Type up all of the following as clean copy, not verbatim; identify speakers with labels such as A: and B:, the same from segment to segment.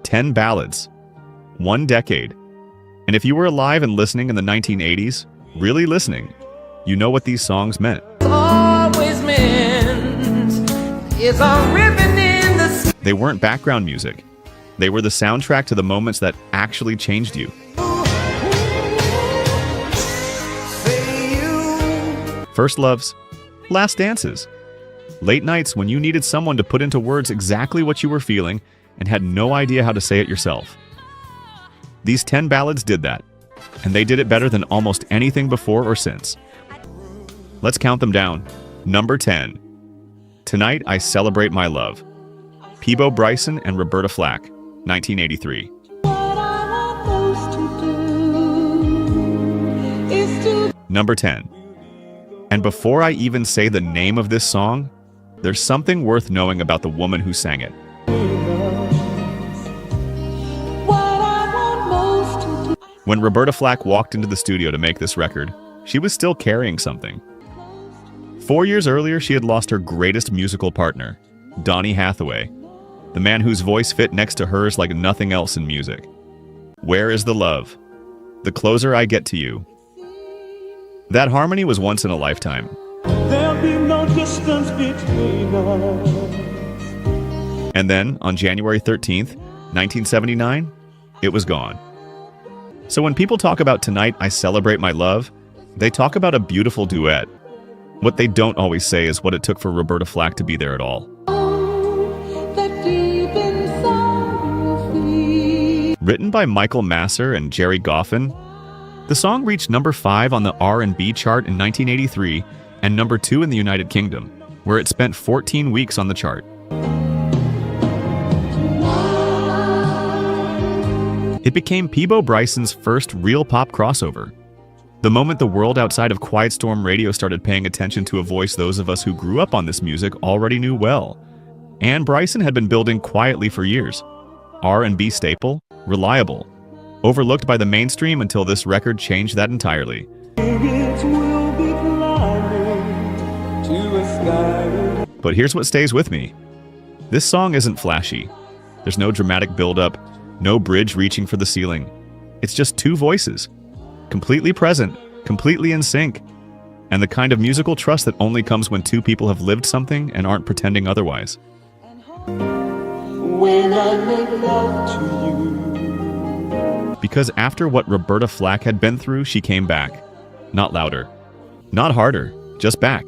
A: 10 ballads, 1 decade. And if you were alive and listening in the 1980s, really listening, you know what these songs meant.
B: Always meant is a ribbon in the
A: They weren't background music. They were the soundtrack to the moments that actually changed you. First loves, last dances, late nights when you needed someone to put into words exactly what you were feeling and had no idea how to say it yourself. These 10 ballads did that, and they did it better than almost anything before or since. Let's count them down. Number 10. Tonight I Celebrate My Love. Peabo Bryson and Roberta Flack, 1983. Number 10. And before I even say the name of this song, there's something worth knowing about the woman who sang it. When Roberta Flack walked into the studio to make this record, she was still carrying something. 4 years earlier, she had lost her greatest musical partner, Donny Hathaway, the man whose voice fit next to hers like nothing else in music. Where is the love? The closer I get to you. That harmony was once in a lifetime.
C: There'll be no distance between us.
A: And then, on January 13th, 1979, it was gone. So when people talk about Tonight I Celebrate My Love, they talk about a beautiful duet. What they don't always say is what it took for Roberta Flack to be there at all. Written by Michael Masser and Jerry Goffin, the song reached number 5 on the R&B chart in 1983 and number 2 in the United Kingdom, where it spent 14 weeks on the chart. It became Peabo Bryson's first real pop crossover. The moment the world outside of Quiet Storm Radio started paying attention to a voice those of us who grew up on this music already knew well. And Bryson had been building quietly for years. R&B staple, reliable, overlooked by the mainstream until this record changed that entirely. But here's what stays with me. This song isn't flashy. There's no dramatic build-up, no bridge reaching for the ceiling. It's just two voices, completely present, completely in sync, and the kind of musical trust that only comes when two people have lived something and aren't pretending otherwise.
C: When I make love to you.
A: Because after what Roberta Flack had been through, she came back. Not louder, not harder, just back.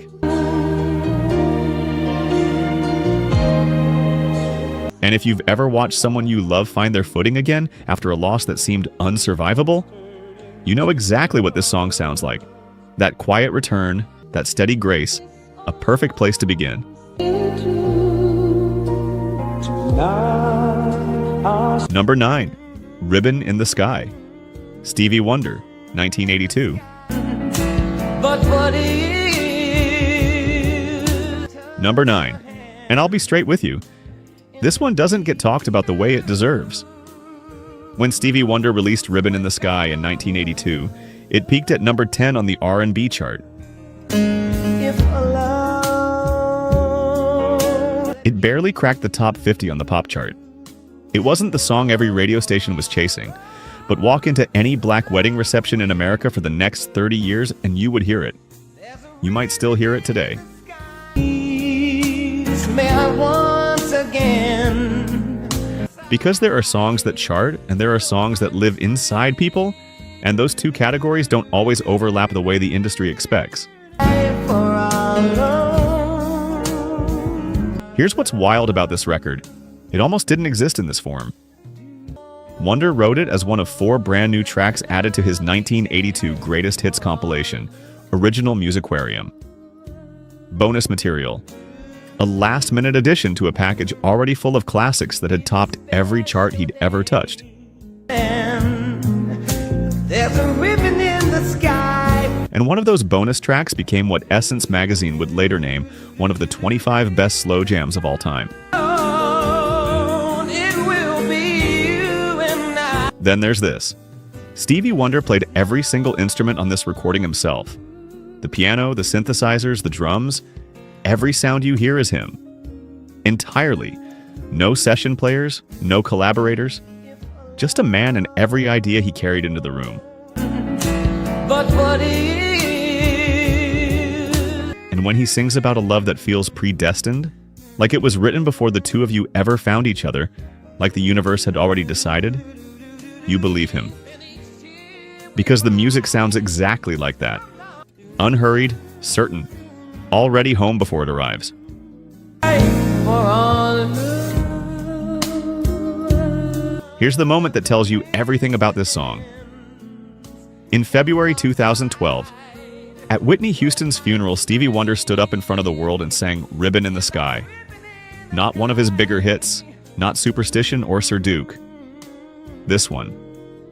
A: And if you've ever watched someone you love find their footing again after a loss that seemed unsurvivable, you know exactly what this song sounds like. That quiet return, that steady grace, a perfect place to begin. Number 9. Ribbon in the Sky. Stevie Wonder, 1982.
B: but what is
A: Number 9. And I'll be straight with you. This one doesn't get talked about the way it deserves. When Stevie Wonder released Ribbon in the Sky in 1982, it peaked at number 10 on the R&B chart.
B: if love
A: It barely cracked the top 50 on the pop chart. It wasn't the song every radio station was chasing, but walk into any black wedding reception in America for the next 30 years and you would hear it. You might still hear it today.
B: may I once again
A: Because there are songs that chart and there are songs that live inside people, and those two categories don't always overlap the way the industry expects.
B: for our love.
A: Here's what's wild about this record. It almost didn't exist in this form. Wonder wrote it as one of 4 brand new tracks added to his 1982 Greatest Hits compilation, Original Musiquarium. Bonus material. A last-minute addition to a package already full of classics that had topped every chart he'd ever touched.
B: There's a ribbon in the sky.
A: And one of those bonus tracks became what Essence magazine would later name one of the 25 best slow jams of all time.
B: Oh, it will be you and I.
A: Then there's this. Stevie Wonder played every single instrument on this recording himself. The piano, the synthesizers, the drums, every sound you hear is him. Entirely. No session players, no collaborators, just a man and every idea he carried into the room.
B: But what is?
A: And when he sings about a love that feels predestined, like it was written before the two of you ever found each other, like the universe had already decided, you believe him. Because the music sounds exactly like that. Unhurried, certain, already home before it arrives.
B: For all
A: Here's the moment that tells you everything about this song. In February 2012, at Whitney Houston's funeral, Stevie Wonder stood up in front of the world and sang Ribbon in the Sky. Not one of his bigger hits, not Superstition or Sir Duke. This one.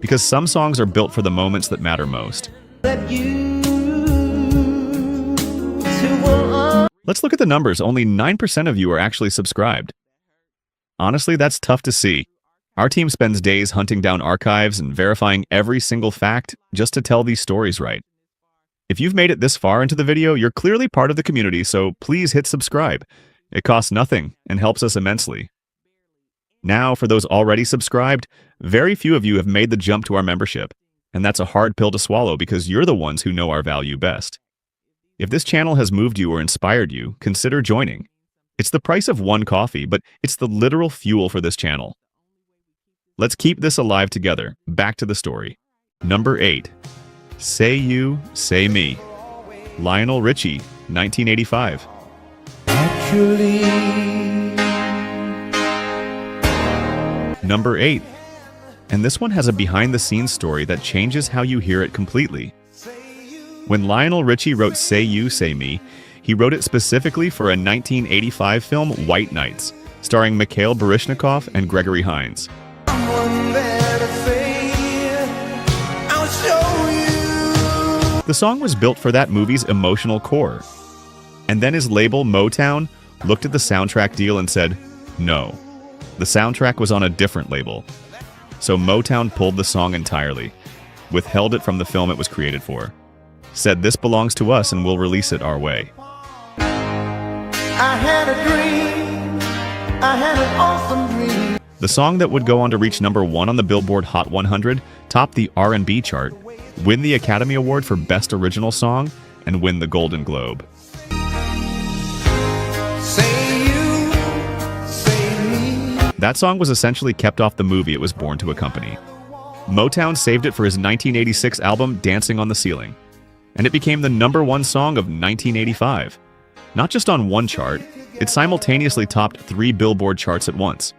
A: Because some songs are built for the moments that matter most.
B: that you to
A: Let's look at the numbers. Only 9% of you are actually subscribed. Honestly, that's tough to see. Our team spends days hunting down archives and verifying every single fact just to tell these stories right. If you've made it this far into the video, you're clearly part of the community, so please hit subscribe. It costs nothing and helps us immensely. Now, for those already subscribed, very few of you have made the jump to our membership, and that's a hard pill to swallow because you're the ones who know our value best. If this channel has moved you or inspired you, consider joining. It's the price of one coffee, but it's the literal fuel for this channel. Let's keep this alive together. Back to the story. Number 8. Say You, Say Me. Lionel Richie, 1985.
C: Actually,
A: Number 8. And this one has a behind-the-scenes story that changes how you hear it completely. When Lionel Richie wrote Say You, Say Me, he wrote it specifically for a 1985 film, White Nights, starring Mikhail Baryshnikov and Gregory Hines.
B: someone there to say, I'll show you.
A: The song was built for that movie's emotional core. And then his label, Motown, looked at the soundtrack deal and said, no. The soundtrack was on a different label. So Motown pulled the song entirely, withheld it from the film it was created for, said this belongs to us and we'll release it our way.
B: I had a dream. I had an awesome dream.
A: The song that would go on to reach number 1 on the Billboard Hot 100, top the R&B chart, win the Academy Award for Best Original Song, and win the Golden Globe.
B: Say you, say me.
A: That song was essentially kept off the movie it was born to accompany. Motown saved it for his 1986 album Dancing on the Ceiling, and it became the number 1 song of 1985. Not just on one chart, it simultaneously topped 3 Billboard charts at once.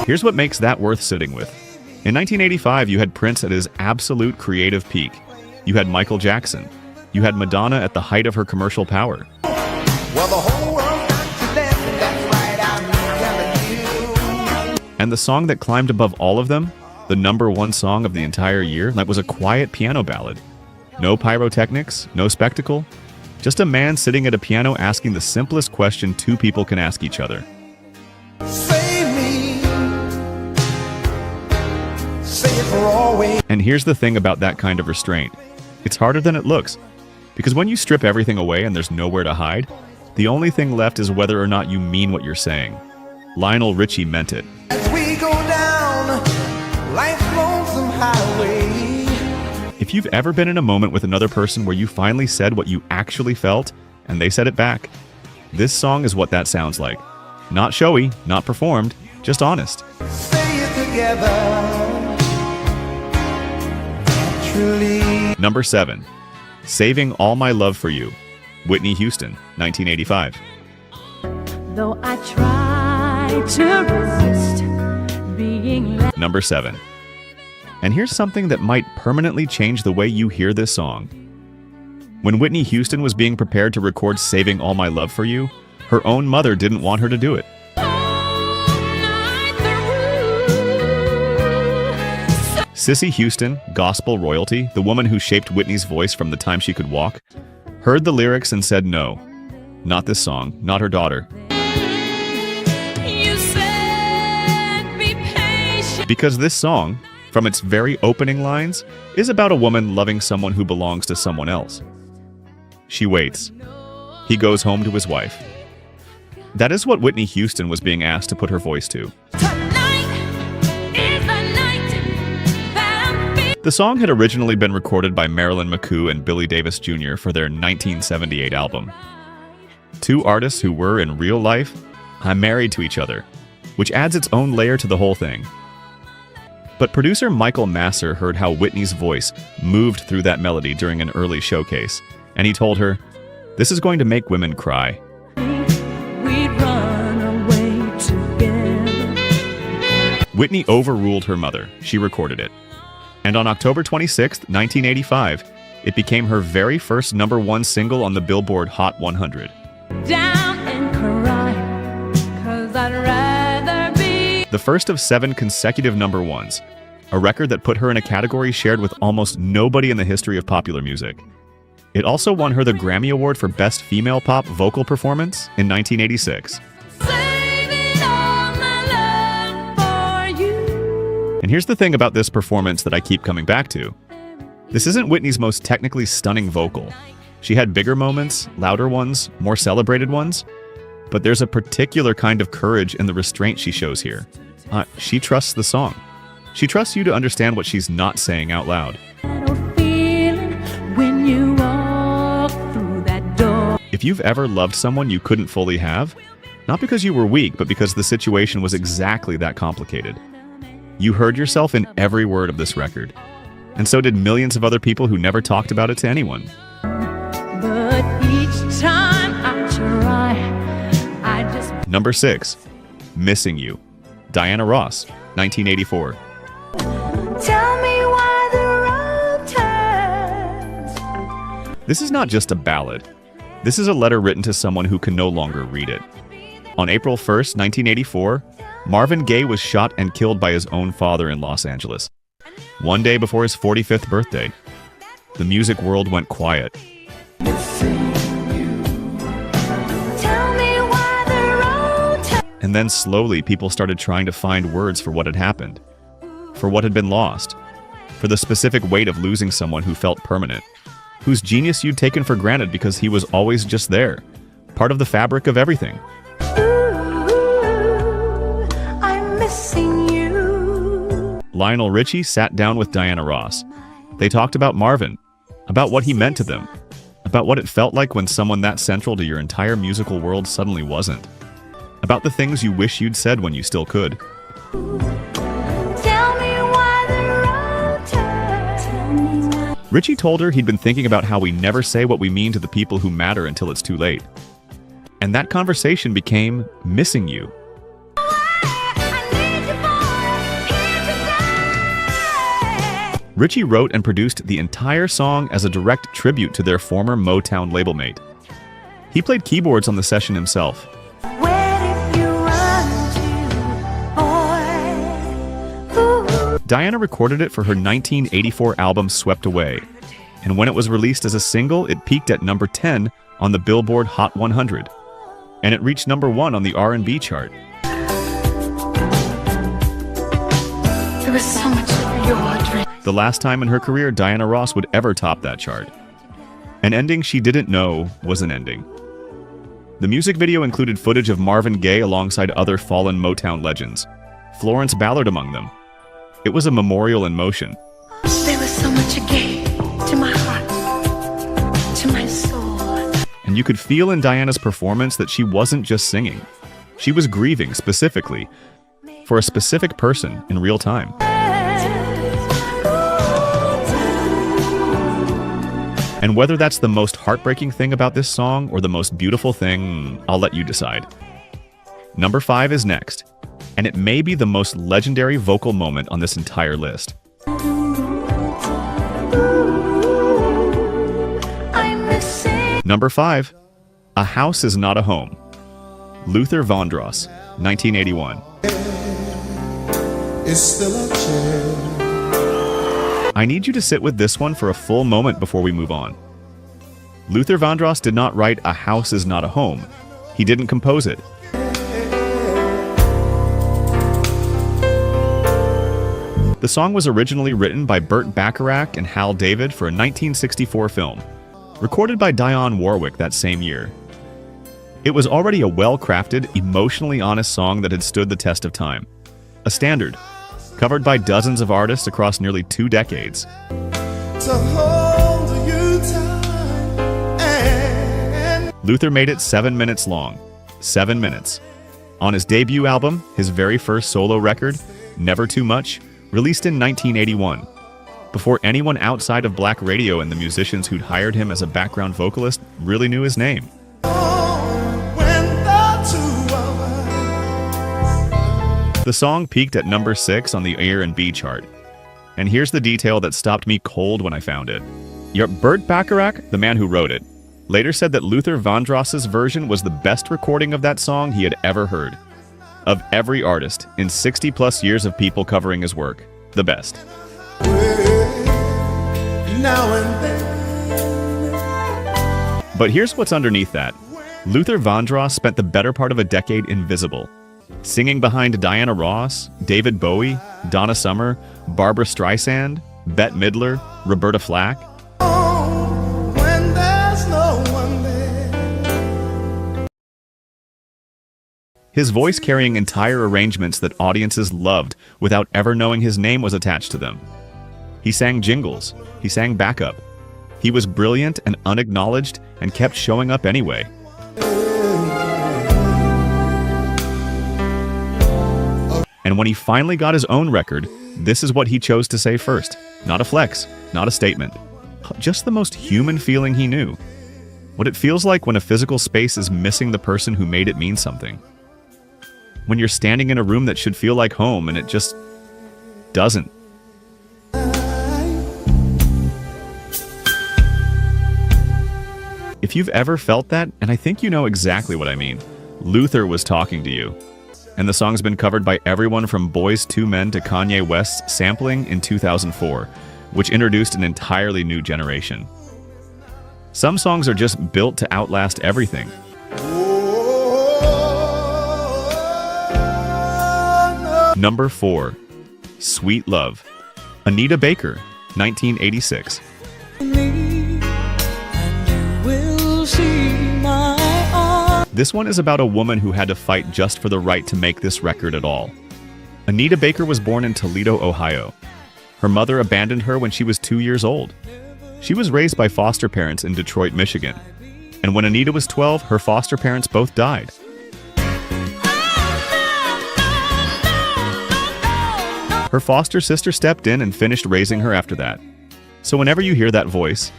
A: Here's what makes that worth sitting with. In 1985, you had Prince at his absolute creative peak. You had Michael Jackson. You had Madonna at the height of her commercial power.
B: Well, the whole world got to dance, and that's right, I'm telling you.
A: And the song that climbed above all of them, the number 1 song of the entire year, that was a quiet piano ballad. No pyrotechnics, no spectacle, just a man sitting at a piano asking the simplest question 2 people can ask each other.
B: Say me, say it for always.
A: And here's the thing about that kind of restraint. It's harder than it looks. Because when you strip everything away and there's nowhere to hide, the only thing left is whether or not you mean what you're saying. Lionel Richie meant it.
B: As we go down life's lonesome highway.
A: If you've ever been in a moment with another person where you finally said what you actually felt, and they said it back, this song is what that sounds like. Not showy, not performed, just honest.
B: Say it together. Truly.
A: Number 7. Saving All My Love for You. Whitney Houston, 1985.
D: Though I try to resist being left.
A: Number 7. And here's something that might permanently change the way you hear this song. When Whitney Houston was being prepared to record Saving All My Love for You, her own mother didn't want her to do it. Cissy Houston, gospel royalty, the woman who shaped Whitney's voice from the time she could walk, heard the lyrics and said no. Not this song, not her daughter.
D: You said be patient.
A: Because this song, from its very opening lines, is about a woman loving someone who belongs to someone else. She waits. He Goes Home to His Wife. That is what Whitney Houston was being asked to put her voice to. The song had originally been recorded by Marilyn McCoo and Billy Davis Jr. for their 1978 album. Two artists who were, in real life, married to each other, which adds its own layer to the whole thing. But producer Michael Masser heard how Whitney's voice moved through that melody during an early showcase, and he told her, "This is going to make women cry."
D: We'd run away together.
A: Whitney overruled her mother. She recorded it. And on October 26, 1985, it became her very first #1 single on the Billboard Hot 100.
D: Down and cry, 'cause I'd rather be.
A: The first of 7 consecutive #1s, a record that put her in a category shared with almost nobody in the history of popular music. It also won her the Grammy Award for Best Female Pop Vocal Performance in 1986.
D: Saving all my love for you.
A: And here's the thing about this performance that I keep coming back to. This isn't Whitney's most technically stunning vocal. She had bigger moments, louder ones, more celebrated ones, but there's a particular kind of courage in the restraint she shows here. She trusts the song. She trusts you to understand what she's not saying out loud.
D: When you walk through that door.
A: If you've ever loved someone you couldn't fully have, not because you were weak, but because the situation was exactly that complicated, you heard yourself in every word of this record. And so did millions of other people who never talked about it to anyone.
D: But each time I try, I just.
A: Number 6, Missing You. Diana Ross, 1984.
D: Tell me why the road turns.
A: This is not just a ballad. This is a letter written to someone who can no longer read it. On April 1st, 1984, Marvin Gaye was shot and killed by his own father in Los Angeles. One day before his 45th birthday, the music world went quiet. And then slowly people started trying to find words for what had happened, for what had been lost, for the specific weight of losing someone who felt permanent, whose genius you'd taken for granted because he was always just there, part of the fabric of everything.
D: Ooh, I'm missing you.
A: Lionel Richie sat down with Diana Ross. They talked about Marvin, about what he meant to them, about what it felt like when someone that central to your entire musical world suddenly wasn't, about the things you wish you'd said when you still could.
D: Tell me why the road turns.
A: Richie told her he'd been thinking about how we never say what we mean to the people who matter until it's too late. And that conversation became Missing You. Richie wrote and produced the entire song as a direct tribute to their former Motown label mate. He played keyboards on the session himself. Diana recorded it for her 1984 album Swept Away, and when it was released as a single, it peaked at number 10 on the Billboard Hot 100, and it reached number 1 on the R&B chart.
D: There was so much of your dream.
A: The last time in her career Diana Ross would ever top that chart. An ending she didn't know was an ending. The music video included footage of Marvin Gaye alongside other fallen Motown legends, Florence Ballard among them. It was a memorial in motion.
D: There was so much Gaye to my heart, to my soul.
A: And you could feel in Diana's performance that she wasn't just singing. She was grieving specifically for a specific person in real time. And whether that's the most heartbreaking thing about this song or the most beautiful thing, I'll let you decide. Number 5 is next, and it may be the most legendary vocal moment on this entire list. Number 5, A House Is Not a Home. Luther Vandross, 1981.
B: It's still a chair.
A: I need you to sit with this one for a full moment before we move on. Luther Vandross did not write A House Is Not a Home. He didn't compose it. The song was originally written by Burt Bacharach and Hal David for a 1964 film, recorded by Dionne Warwick that same year. It was already a well-crafted, emotionally honest song that had stood the test of time. A standard, covered by dozens of artists across nearly 2 decades.
B: To hold you tight and
A: Luther made it 7 minutes long. 7 minutes. On his debut album, his very first solo record, Never Too Much, released in 1981. Before anyone outside of black radio and the musicians who'd hired him as a background vocalist really knew his name.
B: when the two of us
A: The song peaked at number 6 on the R&B chart. And here's the detail that stopped me cold when I found it. Burt Bacharach, the man who wrote it, later said that Luther Vandross's version was the best recording of that song he had ever heard. Of every artist, in 60-plus years of people covering his work, the best.
B: now and then.
A: But here's what's underneath that. Luther Vandross spent the better part of a decade invisible, singing behind Diana Ross, David Bowie, Donna Summer, Barbra Streisand, Bette Midler, Roberta Flack.
B: When there's no one there.
A: His voice carrying entire arrangements that audiences loved without ever knowing his name was attached to them. He sang jingles. He sang backup. He was brilliant and unacknowledged and kept showing up anyway. And when he finally got his own record, this is what he chose to say first. Not a flex, not a statement. Just the most human feeling he knew. What it feels like when a physical space is missing the person who made it mean something. When you're standing in a room that should feel like home and it just doesn't. If you've ever felt that, and I think you know exactly what I mean, Luther was talking to you. And the song's been covered by everyone from Boyz II Men to Kanye West's Sampling in 2004, which introduced an entirely new generation. Some songs are just built to outlast everything. Number 4, Sweet Love. Anita Baker, 1986. This one is about a woman who had to fight just for the right to make this record at all. Anita Baker was born in Toledo, Ohio. Her mother abandoned her when she was 2 years old. She was raised by foster parents in Detroit, Michigan. And when Anita was 12, her foster parents both died. Her foster sister stepped in and finished raising her after that. So whenever you hear that voice,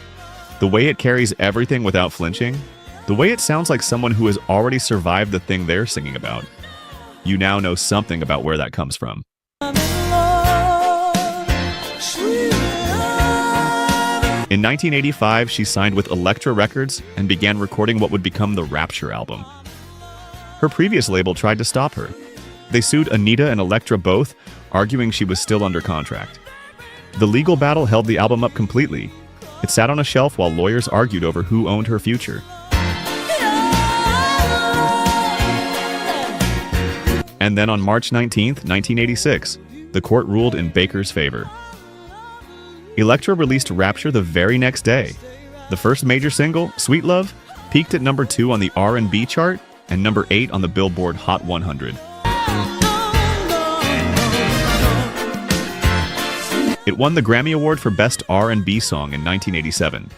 A: the way it carries everything without flinching, the way it sounds like someone who has already survived the thing they're singing about, you now know something about where that comes from. In 1985, she signed with Elektra Records and began recording what would become the Rapture album. Her previous label tried to stop her. They sued Anita and Elektra both, arguing she was still under contract. The legal battle held the album up completely. It sat on a shelf while lawyers argued over who owned her future. And then on March 19, 1986, the court ruled in Baker's favor. Elektra released Rapture the very next day. The first major single, Sweet Love, peaked at number 2 on the R&B chart and number 8 on the Billboard Hot 100. It won the Grammy Award for Best R&B Song in 1987.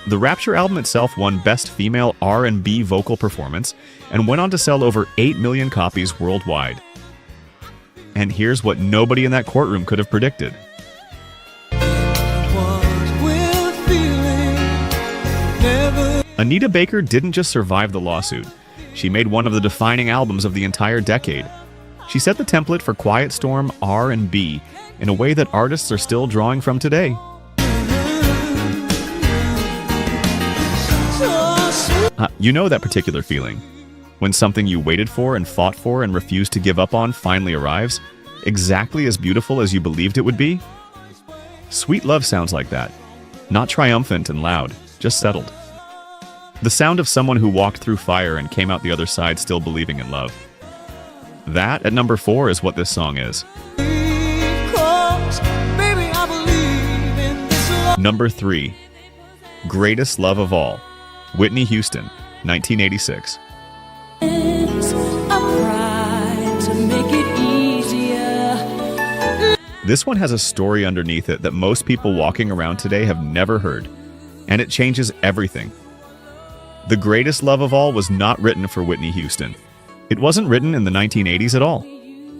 A: The Rapture album itself won Best Female R&B Vocal Performance and went on to sell over 8 million copies worldwide. And here's what nobody in that courtroom could have predicted. Anita Baker didn't just survive the lawsuit. She made one of the defining albums of the entire decade. She set the template for Quiet Storm R&B in a way that artists are still drawing from today. You know that particular feeling. When something you waited for and fought for and refused to give up on finally arrives, exactly as beautiful as you believed it would be? Sweet Love sounds like that. Not triumphant and loud, just settled. The sound of someone who walked through fire and came out the other side still believing in love. That, at number 4, is what this song is. Number 3, Greatest Love of All, Whitney Houston, 1986. This one has a story underneath it that most people walking around today have never heard, and it changes everything. The Greatest Love of All was not written for Whitney Houston. It wasn't written in the 1980s at all.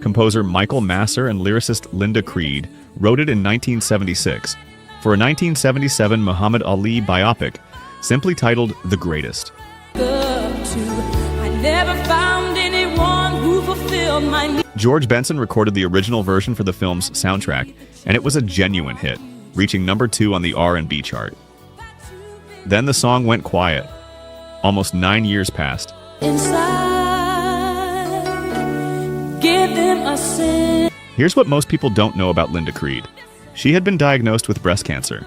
A: Composer Michael Masser and lyricist Linda Creed wrote it in 1976 for a 1977 Muhammad Ali biopic simply titled The Greatest.
E: I never found anyone who fulfilled my needs.
A: George Benson recorded the original version for the film's soundtrack, and it was a genuine hit, reaching number 2 on the R&B chart. Then the song went quiet. Almost 9 years passed.
E: Inside, give them a sin.
A: Here's what most people don't know about Linda Creed. She had been diagnosed with breast cancer.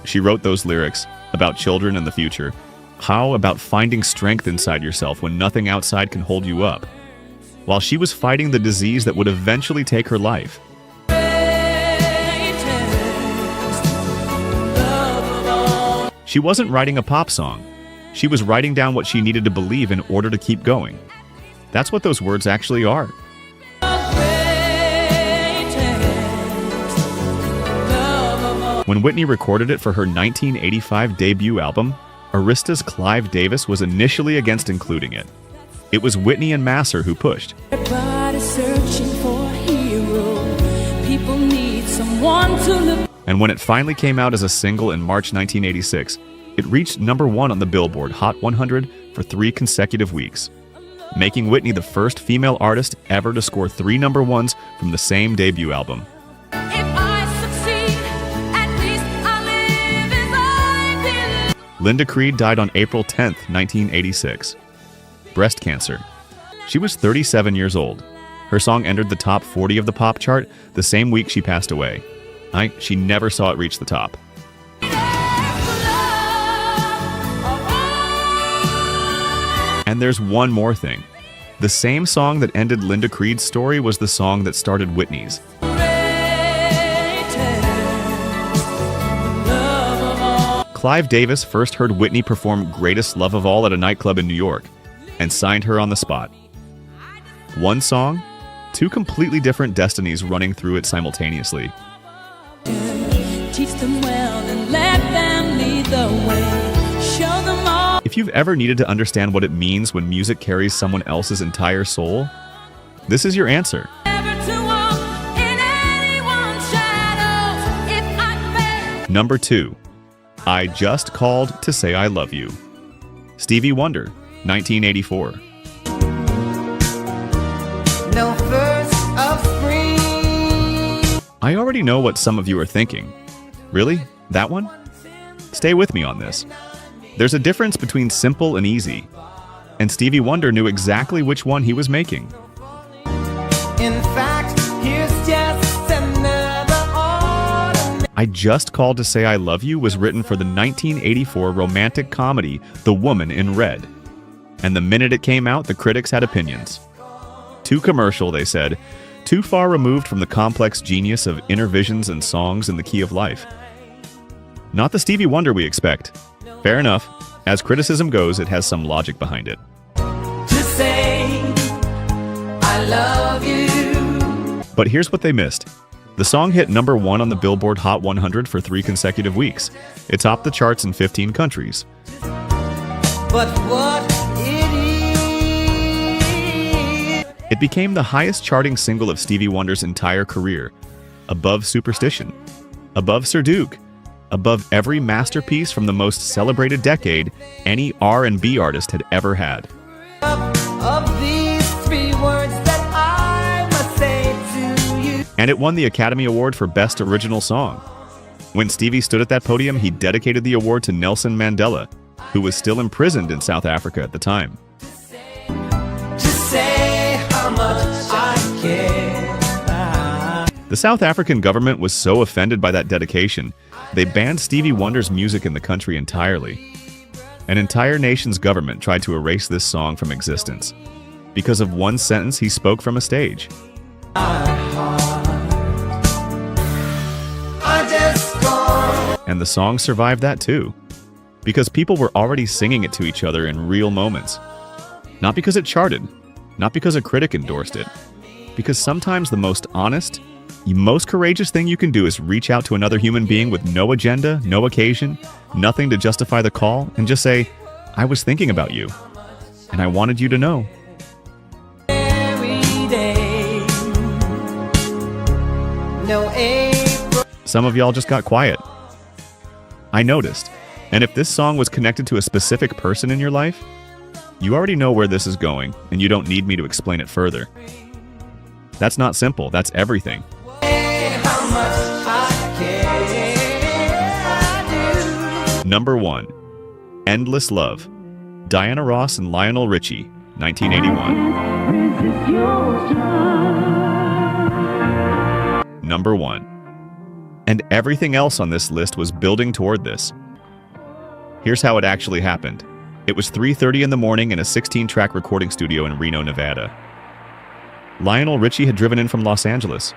A: She wrote those lyrics about children and the future. How about finding strength inside yourself when nothing outside can hold you up? While she was fighting the disease that would eventually take her life. She wasn't writing a pop song. She was writing down what she needed to believe in order to keep going. That's what those words actually are. When Whitney recorded it for her 1985 debut album, Arista's Clive Davis was initially against including it. It was Whitney and Masser who pushed.
E: Everybody's searching for a hero. People need someone to look.
A: And when it finally came out as a single in March 1986, it reached number 1 on the Billboard Hot 100 for 3 consecutive weeks, making Whitney the first female artist ever to score 3 number 1s from the same debut album. Linda Creed died on April 10, 1986. Breast cancer. She was 37 years old. Her song entered the top 40 of the pop chart the same week she passed away. She never saw it reach the top. And there's one more thing. The same song that ended Linda Creed's story was the song that started Whitney's. Clive Davis first heard Whitney perform Greatest Love of All at a nightclub in New York and signed her on the spot. One song, 2 completely different destinies running through it simultaneously.
E: Teach them well and let them lead the way. Show them all.
A: If you've ever needed to understand what it means when music carries someone else's entire soul, this is your answer.
E: Never to walk in anyone's shadows. If I fail.
A: Number 2. I Just Called to Say I Love You. Stevie Wonder, 1984.
B: No first of spring.
A: I already know what some of you are thinking. Really? That one? Stay with me on this. There's a difference between simple and easy, and Stevie Wonder knew exactly which one he was making.
B: In fact, here's just another ordinary.
A: I Just Called to Say I Love You was written for the 1984 romantic comedy The Woman in Red. And the minute it came out, the critics had opinions. Too commercial, they said. Too far removed from the complex genius of inner visions and songs in the key of life. Not the Stevie Wonder we expect. Fair enough. As criticism goes, it has some logic behind it.
B: To say I love you.
A: But here's what they missed. The song hit number 1 on the Billboard Hot 100 for 3 consecutive weeks. It topped the charts in 15 countries.
B: But what it is.
A: It became the highest charting single of Stevie Wonder's entire career, above Superstition, above Sir Duke, above every masterpiece from the most celebrated decade any R&B artist had ever had.
B: Of these 3 words that I must say to you.
A: And it won the Academy Award for Best Original Song. When Stevie stood at that podium, he dedicated the award to Nelson Mandela, who was still imprisoned in South Africa at the time.
B: To say how much I care.
A: The South African government was so offended by that dedication, they banned Stevie Wonder's music in the country entirely. An entire nation's government tried to erase this song from existence because of one sentence he spoke from a stage. And the song survived that too, because people were already singing it to each other in real moments. Not because it charted, not because a critic endorsed it, because sometimes the most honest, The most courageous thing you can do is reach out to another human being with no agenda, no occasion, nothing to justify the call, and just say, I was thinking about you, and I wanted you to know.
E: Every day.
B: No April.
A: Some of y'all just got quiet. I noticed. And if this song was connected to a specific person in your life, you already know where this is going, and you don't need me to explain it further. That's not simple, that's everything.
B: How much I care.
A: Number 1. Endless Love. Diana Ross and Lionel Richie, 1981. Number 1. And everything else on this list was building toward this. Here's how it actually happened. It was 3:30 in the morning in a 16-track recording studio in Reno, Nevada. Lionel Richie had driven in from Los Angeles.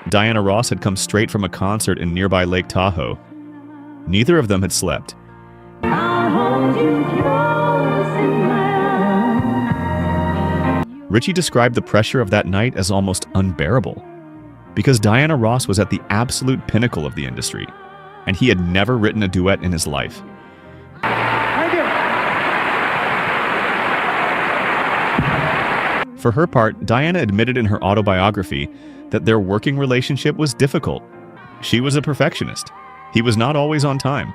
A: Diana Ross had come straight from a concert in nearby Lake Tahoe. Neither of them had slept. Richie described the pressure of that night as almost unbearable, because Diana Ross was at the absolute pinnacle of the industry, and he had never written a duet in his life. For her part, Diana admitted in her autobiography that their working relationship was difficult. She was a perfectionist. He was not always on time.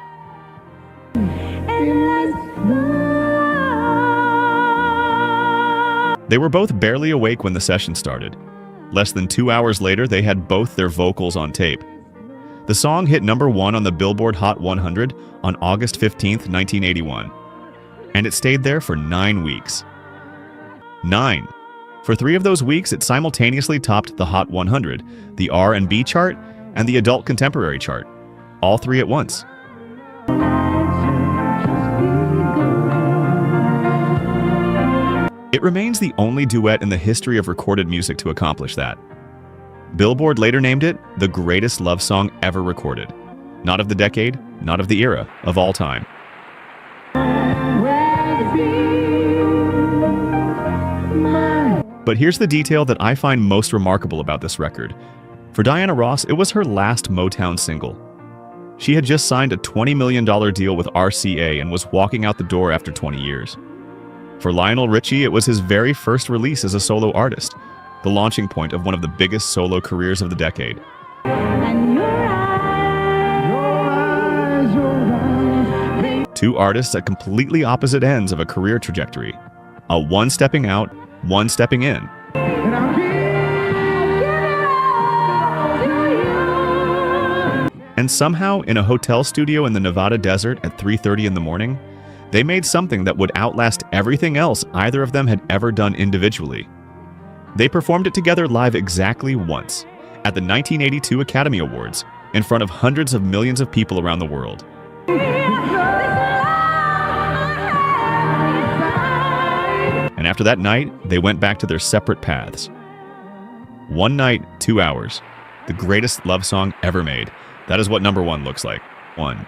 A: They were both barely awake when the session started. Less than 2 hours later, they had both their vocals on tape. The song hit number 1 on the Billboard Hot 100 on August 15, 1981. And it stayed there for 9 weeks. 9. For 3 of those weeks, it simultaneously topped the Hot 100, the R&B chart, and the Adult Contemporary chart. All 3 at once. It remains the only duet in the history of recorded music to accomplish that. Billboard later named it the greatest love song ever recorded. Not of the decade, not of the era, of all time. But here's the detail that I find most remarkable about this record. For Diana Ross, it was her last Motown single. She had just signed a $20 million deal with RCA and was walking out the door after 20 years. For Lionel Richie, it was his very first release as a solo artist, the launching point of one of the biggest solo careers of the decade. Two artists at completely opposite ends of a career trajectory. A one stepping out, one stepping in. And somehow, in a hotel studio in the Nevada desert at 3:30 in the morning, they made something that would outlast everything else either of them had ever done individually. They performed it together live exactly once, at the 1982 Academy Awards, in front of hundreds of millions of people around the world. And after that night, they went back to their separate paths. 1 night, 2 hours. The greatest love song ever made. That is what number 1 looks like. 1.